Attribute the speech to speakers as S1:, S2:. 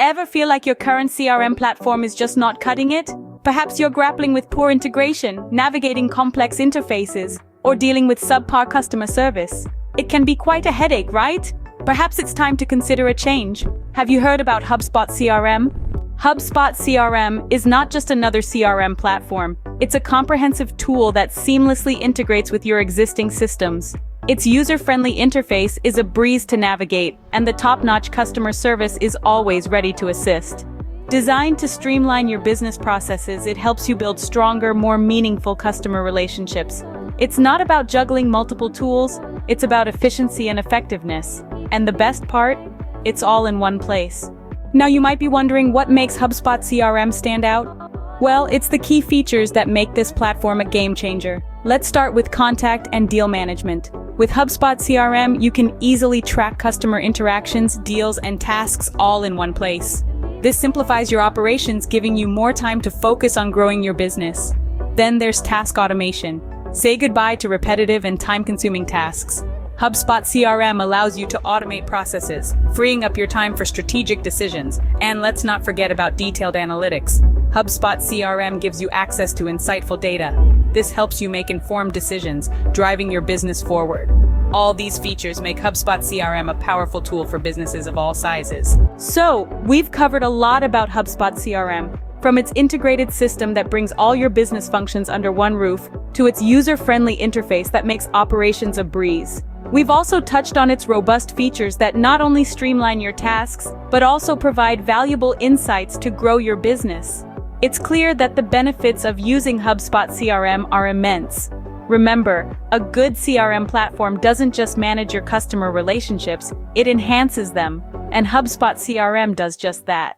S1: Ever feel like your current CRM platform is just not cutting it? Perhaps you're grappling with poor integration, navigating complex interfaces, or dealing with subpar customer service. It can be quite a headache, right? Perhaps it's time to consider a change. Have you heard about HubSpot CRM? HubSpot CRM is not just another CRM platform. It's a comprehensive tool that seamlessly integrates with your existing systems. Its user-friendly interface is a breeze to navigate, and the top-notch customer service is always ready to assist. Designed to streamline your business processes, it helps you build stronger, more meaningful customer relationships. It's not about juggling multiple tools, it's about efficiency and effectiveness. And the best part? It's all in one place. Now you might be wondering what makes HubSpot CRM stand out? Well, it's the key features that make this platform a game changer. Let's start with contact and deal management. With HubSpot CRM, you can easily track customer interactions, deals, and tasks all in one place. This simplifies your operations, giving you more time to focus on growing your business. Then there's task automation. Say goodbye to repetitive and time-consuming tasks. HubSpot CRM allows you to automate processes, freeing up your time for strategic decisions. And let's not forget about detailed analytics. HubSpot CRM gives you access to insightful data. This helps you make informed decisions, driving your business forward. All these features make HubSpot CRM a powerful tool for businesses of all sizes. So, we've covered a lot about HubSpot CRM. From its integrated system that brings all your business functions under one roof, to its user-friendly interface that makes operations a breeze. We've also touched on its robust features that not only streamline your tasks, but also provide valuable insights to grow your business. It's clear that the benefits of using HubSpot CRM are immense. Remember, a good CRM platform doesn't just manage your customer relationships, it enhances them, and HubSpot CRM does just that.